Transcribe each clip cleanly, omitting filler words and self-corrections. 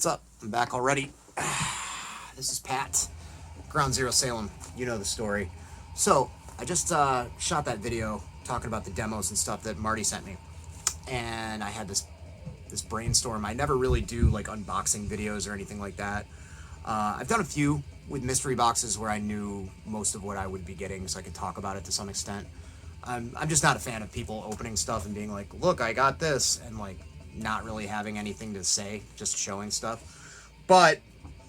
What's up? I'm back already. This is Pat, Ground Zero Salem. You know the story. So, I just shot that video talking about the demos and stuff that Marty sent me. And I had this brainstorm. I never really do like unboxing videos or anything like that. I've done a few with mystery boxes where I knew most of what I would be getting, so I could talk about it to some extent. I'm just not a fan of people opening stuff and being like, look, I got this, and like not really having anything to say, just showing stuff. But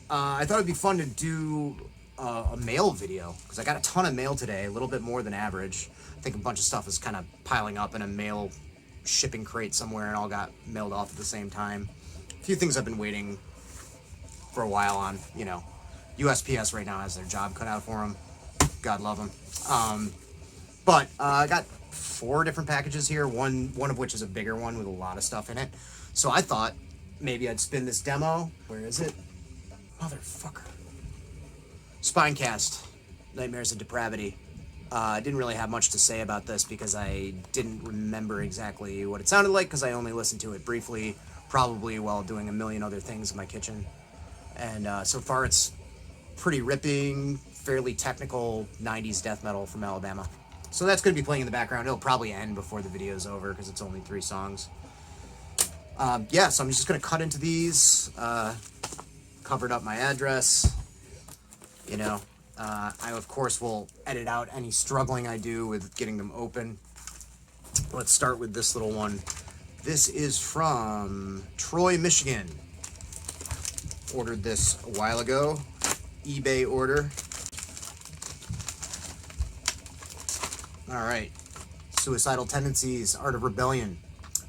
I thought it'd be fun to do a mail video, because I got a ton of mail today, a little bit more than average. I think a bunch of stuff is kind of piling up in a mail shipping crate somewhere and all got mailed off at the same time. A few things I've been waiting for a while on, you know. USPS right now has their job cut out for them. God love them. But I got 4 different packages here, one of which is a bigger one with a lot of stuff in it. So I thought maybe I'd spin this demo. Where is it? Motherfucker. Spinecast, Nightmares of Depravity. I didn't really have much to say about this because I didn't remember exactly what it sounded like, because I only listened to it briefly, probably while doing a million other things in my kitchen. And so far it's pretty ripping, fairly technical 90s death metal from Alabama. So that's going to be playing in the background. It'll probably end before the video's over because it's only 3 songs. Yeah, so I'm just going to cut into these, covered up my address, you know. I, of course, will edit out any struggling I do with getting them open. Let's start with this little one. This is from Troy, Michigan. Ordered this a while ago. eBay order. Alright. Suicidal Tendencies, Art of Rebellion.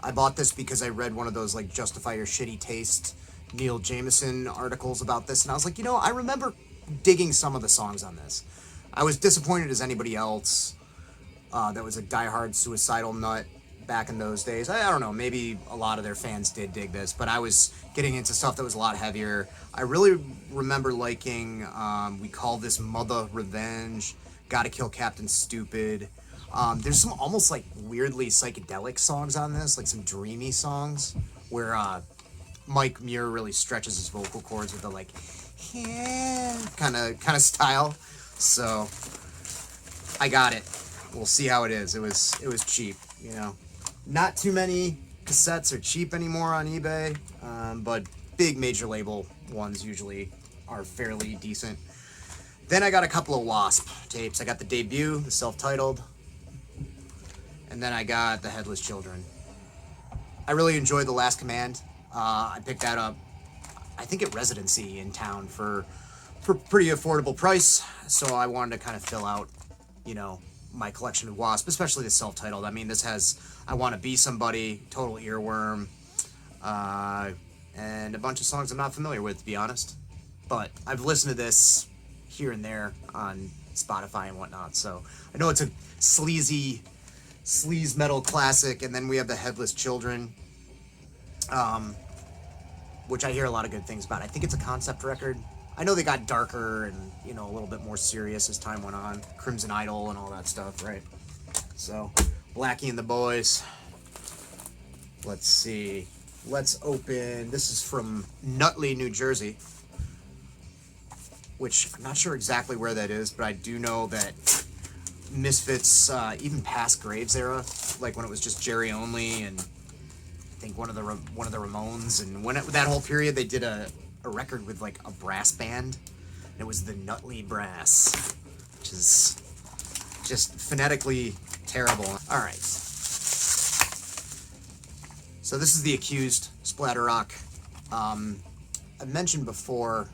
I bought this because I read one of those, like, Justify Your Shitty Taste Neil Jameson articles about this, and I was like, you know, I remember digging some of the songs on this. I was disappointed as anybody else that was a diehard Suicidal nut back in those days. I don't know, maybe a lot of their fans did dig this, but I was getting into stuff that was a lot heavier. I really remember liking We Call This Mother Revenge, Gotta Kill Captain Stupid. There's some almost like weirdly psychedelic songs on this, like some dreamy songs, where Mike Muir really stretches his vocal cords with the like, yeah, kind of style. So I got it. We'll see how it is. It was cheap, you know. Not too many cassettes are cheap anymore on eBay, but big major label ones usually are fairly decent. Then I got a couple of Wasp tapes. I got the debut, the self-titled, and then I got the Headless Children. I really enjoyed The Last Command. I picked that up, I think, at Residency in town for pretty affordable price, so I wanted to kind of fill out, you know, my collection of Wasp, especially the self-titled. I mean, this has I Want to Be Somebody, Total Earworm, and a bunch of songs I'm not familiar with, to be honest. But I've listened to this here and there on Spotify and whatnot, so I know it's a sleaze metal classic. And then we have the Headless Children, which I hear a lot of good things about. I think it's a concept record. I know they got darker and, you know, a little bit more serious as time went on. Crimson Idol and all that stuff, right? So, Blackie and the Boys. Let's see. Let's open. This is from Nutley, New Jersey, which I'm not sure exactly where that is, but I do know that Misfits, even past Graves era, like when it was just Jerry only, and I think one of the Ramones, and when that whole period, they did a record with like a brass band, and it was the Nutley Brass, which is just phonetically terrible. All right. So this is The Accused, Splatter Rock. I mentioned before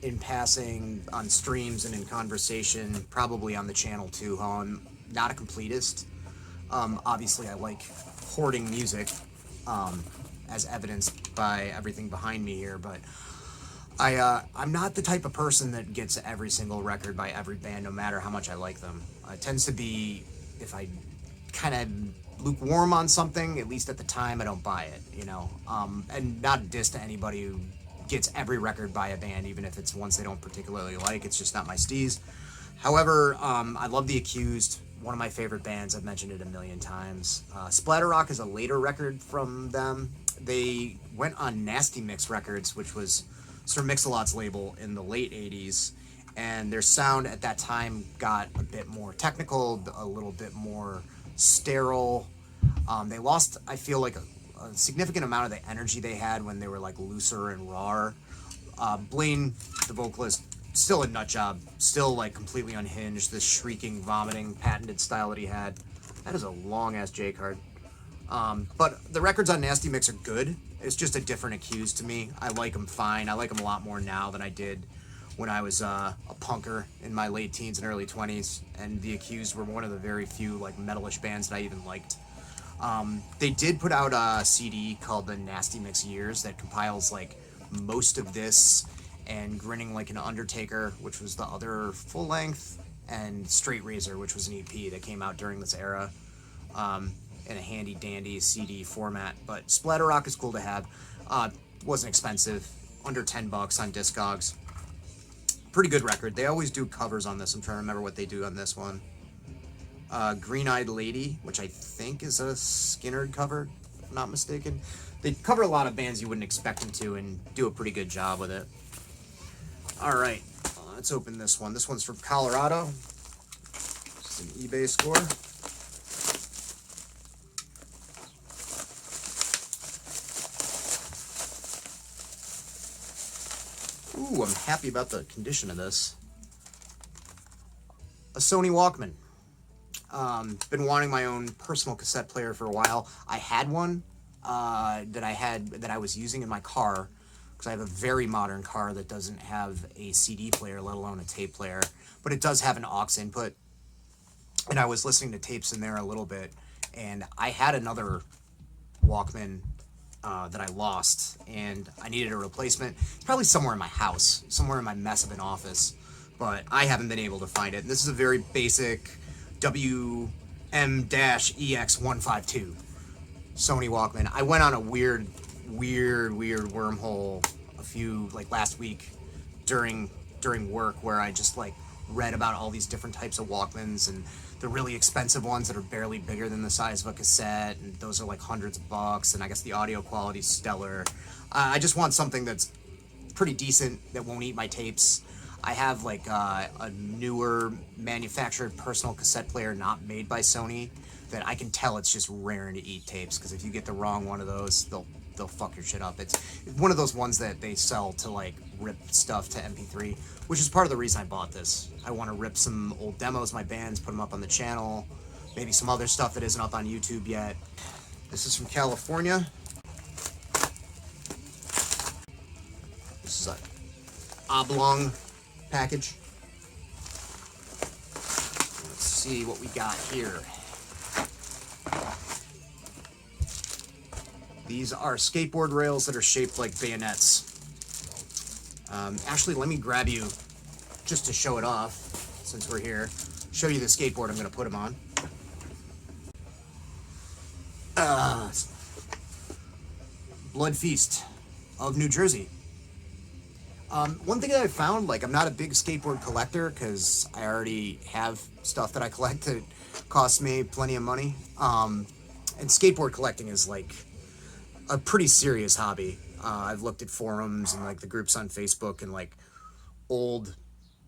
in passing on streams and in conversation, probably on the channel too, how I'm not a completist. Obviously I like hoarding music, as evidenced by everything behind me here, but I'm not the type of person that gets every single record by every band, no matter how much I like them. It tends to be, if I kind of lukewarm on something, at least at the time, I don't buy it, you know. And not a diss to anybody who gets every record by a band, even if it's ones they don't particularly like. It's just not my steez. However, I love The Accused. one of my favorite bands. I've mentioned it a million times. Splatter Rock is a later record from them. They went on Nasty Mix Records, which was Sir Mix-a-Lot's label in the late 80s. And their sound at that time got a bit more technical, a little bit more sterile. They lost, I feel like, a significant amount of the energy they had when they were like looser and raw. Blaine, the vocalist, still a nut job, still like completely unhinged. This shrieking, vomiting, patented style that he had. That is a long ass J card. But the records on Nasty Mix are good. It's just a different Accused to me. I like them fine. I like them a lot more now than I did when I was a punker in my late teens and early 20s. And the Accused were one of the very few like metalish bands that I even liked. They did put out a CD called the Nasty Mix Years that compiles like most of this, and Grinning Like an Undertaker, which was the other full length, and Straight Razor, which was an EP that came out during this era, in a handy dandy CD format. But Splatter Rock is cool to have. Wasn't expensive, under $10 on Discogs. Pretty good record. They always do covers on this. I'm trying to remember what they do on this one. Green Eyed Lady, which I think is a Skynyrd cover, if I'm not mistaken. They cover a lot of bands you wouldn't expect them to and do a pretty good job with it. Alright, let's open this one. This one's from Colorado. It's an eBay score. Ooh, I'm happy about the condition of this. A Sony Walkman. Been wanting my own personal cassette player for a while. I had one that I was using in my car, because I have a very modern car that doesn't have a CD player, let alone a tape player, but it does have an aux input. And I was listening to tapes in there a little bit, and I had another Walkman that I lost, and I needed a replacement. It's probably somewhere in my house, somewhere in my mess of an office, but I haven't been able to find it. And this is a very basic WM-EX152 Sony Walkman. I went on a weird wormhole last week during work, where I just like read about all these different types of Walkmans, and the really expensive ones that are barely bigger than the size of a cassette, and those are like hundreds of bucks, and I guess the audio quality's stellar. I just want something that's pretty decent, that won't eat my tapes. I have like a newer manufactured personal cassette player not made by Sony that I can tell it's just raring to eat tapes, because if you get the wrong one of those, they'll fuck your shit up. It's one of those ones that they sell to like rip stuff to MP3, which is part of the reason I bought this. I want to rip some old demos, my bands, put them up on the channel, maybe some other stuff that isn't up on YouTube yet. This is from California. This is a oblong package. Let's see what we got here. These are skateboard rails that are shaped like bayonets. Ashley, let me grab you just to show it off, since we're here. Show you the skateboard I'm going to put them on. Blood Feast of New Jersey. One thing that I found, like, I'm not a big skateboard collector, because I already have stuff that I collect that costs me plenty of money. And skateboard collecting is like a pretty serious hobby. I've looked at forums and like the groups on Facebook, and like old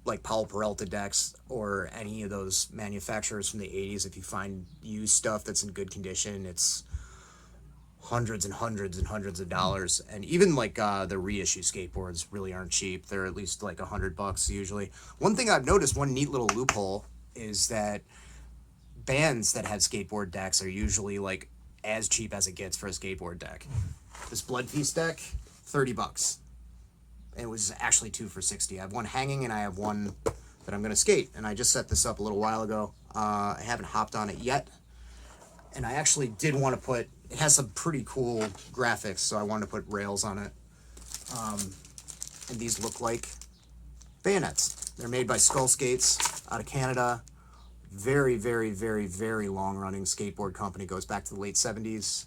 like Powell Peralta decks, or any of those manufacturers from the 80s. If you find used stuff that's in good condition, it's hundreds and hundreds and hundreds of dollars. And even like the reissue skateboards really aren't cheap. They're at least like $100 usually. One thing I've noticed, one neat little loophole, is that bands that have skateboard decks are usually like as cheap as it gets for a skateboard deck. This Blood Feast deck, $30. It was actually 2 for $60. I have one hanging, and I have one that I'm gonna skate. And I just set this up a little while ago. I haven't hopped on it yet. And I actually did want to put, it has some pretty cool graphics, so I wanted to put rails on it. And these look like bayonets. They're made by Skullscapes out of Canada. Very, very, very, very long-running skateboard company. Goes back to the late 70s.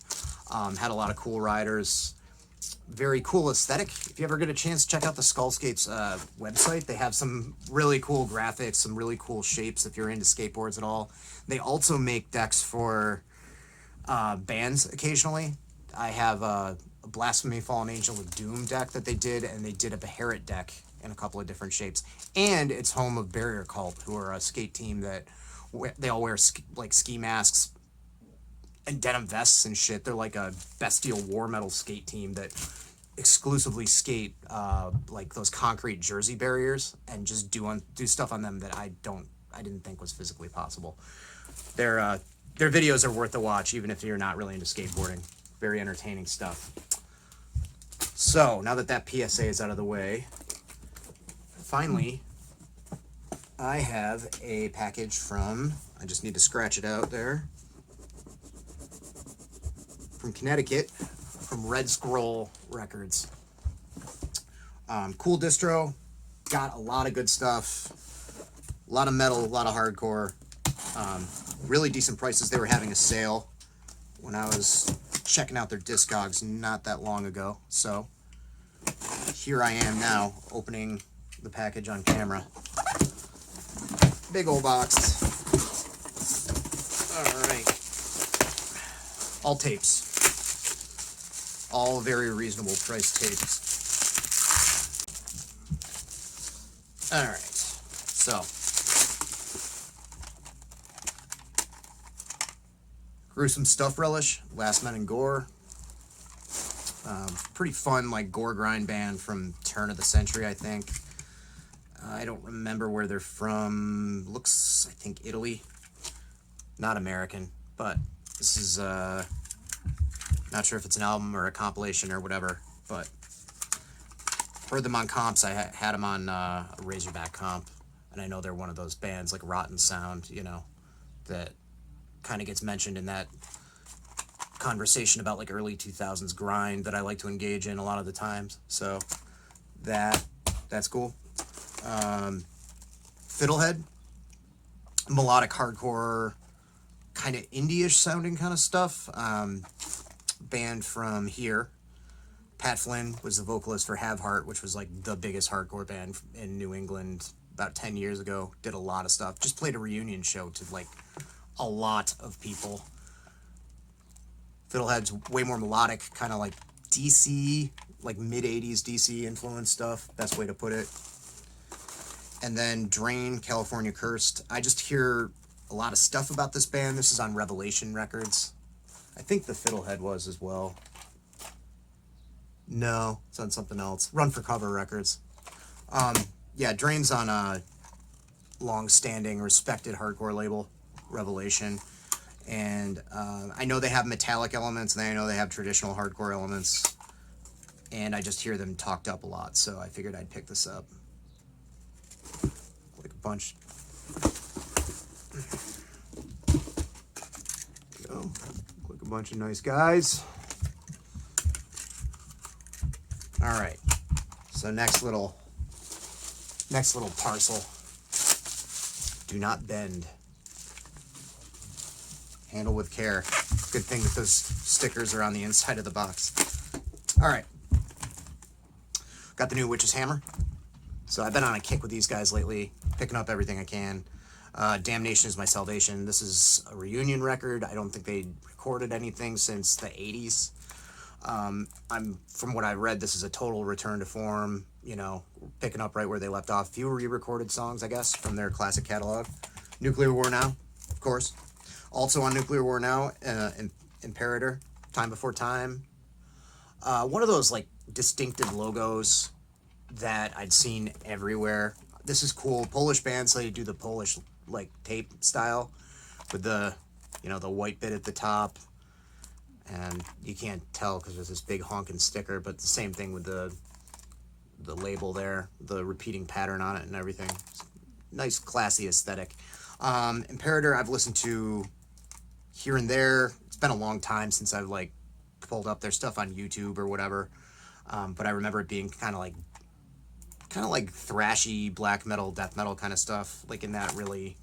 Had a lot of cool riders. very cool aesthetic. If you ever get a chance, check out the Skullscapes website. They have some really cool graphics, some really cool shapes if you're into skateboards at all. They also make decks for bands occasionally. I have a Blasphemy Fallen Angel of Doom deck that they did, and they did a Beharit deck in a couple of different shapes. And it's home of Barrier Kult, who are a skate team that they all wear like ski masks and denim vests and shit. They're like a bestial war metal skate team that exclusively skate like those concrete jersey barriers and just do stuff on them that I didn't think was physically possible. Their videos are worth a watch, even if you're not really into skateboarding. Very entertaining stuff. So now that PSA is out of the way, finally I have a package from, I just need to scratch it out there, from Connecticut, from Red Scroll Records. Cool distro, got a lot of good stuff, a lot of metal, a lot of hardcore, really decent prices. They were having a sale when I was checking out their Discogs not that long ago, so here I am now opening the package on camera. Big old box. All right, all tapes. All very reasonable price tapes. All right, so Gruesome Stuff Relish, Last Men in Gore. Pretty fun, like gore grind band from turn of the century, I think. I don't remember where they're from. Looks, I think, Italy. Not American, but this is not sure if it's an album or a compilation or whatever, but heard them on comps. I had them on a Razorback comp, and I know they're one of those bands like Rotten Sound, you know, that kind of gets mentioned in that conversation about like early 2000s grind that I like to engage in a lot of the times. So that's cool. Fiddlehead, melodic hardcore, kind of indie-ish sounding kind of stuff. Band from here. Pat Flynn was the vocalist for Have Heart, which was like the biggest hardcore band in New England about 10 years ago. Did a lot of stuff. Just played a reunion show to like a lot of people. Fiddlehead's way more melodic, kind of like DC, like mid-80s DC influence stuff. Best way to put it. And then Drain, California Cursed. I just hear a lot of stuff about this band. This is on Revelation Records. I think the Fiddlehead was as well. No, it's on something else. Run for Cover Records. Yeah, Drain's on a long-standing, respected hardcore label, Revelation. And I know they have metallic elements, and I know they have traditional hardcore elements. And I just hear them talked up a lot, so I figured I'd pick this up. Like a bunch. There we go. Like a bunch of nice guys. All right. So next little parcel. Do not bend. Handle with care. Good thing that those stickers are on the inside of the box. All right. Got the new Witch's Hammer. So I've been on a kick with these guys lately, picking up everything I can. Damnation is My Salvation. This is a reunion record. I don't think they recorded anything since the 80s. From what I've read, this is a total return to form, you know, picking up right where they left off. Few re-recorded songs, I guess, from their classic catalog. Nuclear War Now, of course. Also on Nuclear War Now, Imperator, Time Before Time. One of those, like, distinctive logos that I'd seen everywhere. This is cool. Polish band, so they do the Polish, like, tape style with the, you know, the white bit at the top. And you can't tell because there's this big honking sticker, but the same thing with the label there, the repeating pattern on it and everything. Nice, classy aesthetic. Imperator, I've listened to here and there. It's been a long time since I've, like, pulled up their stuff on YouTube or whatever. But I remember it being kind of like thrashy black metal, death metal kind of stuff, like in that really,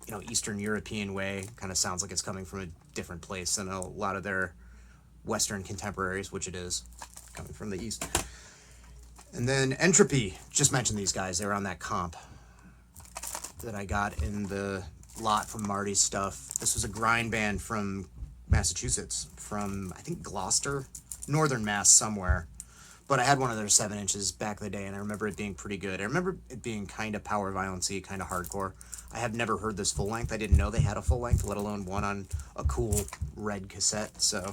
you know, Eastern European way. Kind of sounds like it's coming from a different place than a lot of their Western contemporaries, which it is. coming from the east. And then Entropy, just mentioned these guys. They were on that comp that I got in the lot from Marty's stuff. This was a grind band from Massachusetts, from, I think, Gloucester, northern Mass somewhere. But I had one of their 7 inches back in the day, and I remember it being pretty good. I remember it being kind of power violence-y, kind of hardcore. I have never heard this full length. I didn't know they had a full length, let alone one on a cool red cassette. So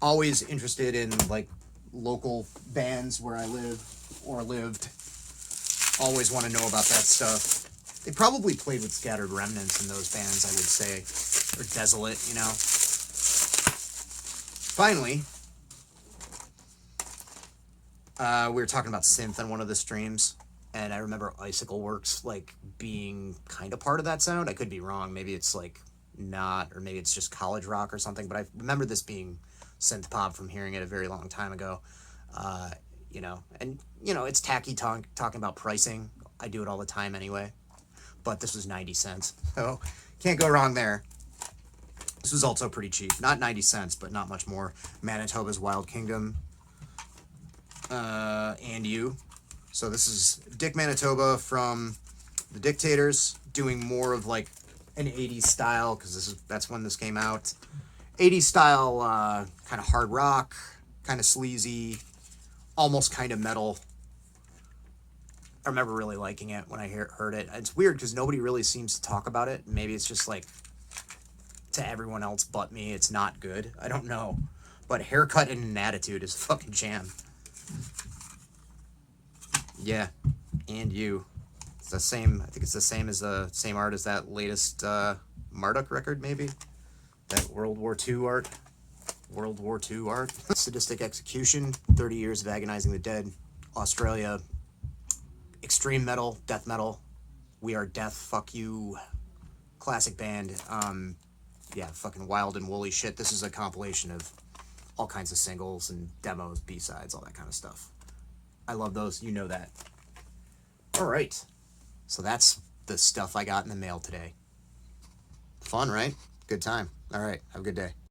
always interested in like local bands where I live or lived. Always want to know about that stuff. They probably played with Scattered Remnants in those bands, I would say, or Desolate, you know. Finally, we were talking about synth on one of the streams, and I remember Icicle Works like being kind of part of that sound. I could be wrong. Maybe it's like not, or maybe it's just college rock or something. But I remember this being synth pop from hearing it a very long time ago. You know, and you know, it's tacky talking about pricing. I do it all the time anyway. But this was 90 cents, so can't go wrong there. This was also pretty cheap. Not 90 cents, but not much more. Manitoba's Wild Kingdom. And You. So this is Dick Manitoba from the Dictators, doing more of like an 80s style, because that's when this came out. 80s style, kind of hard rock, kind of sleazy, almost kind of metal. I remember really liking it when I heard it. It's weird because nobody really seems to talk about it. Maybe it's just like, to everyone else but me, it's not good. I don't know. But Haircut and an Attitude is a fucking jam. Yeah, And You. It's the same, I think it's the same as the same art as that latest Marduk record, maybe? That World War II art. World War II art. Sadistic Execution, 30 Years of Agonizing the Dead. Australia. Extreme metal, death metal. We Are Death, fuck you. Classic band. Yeah, fucking wild and woolly shit. This is a compilation of all kinds of singles and demos, B-sides, all that kind of stuff. I love those, you know that. All right. So that's the stuff I got in the mail today. Fun, right? Good time. All right, have a good day.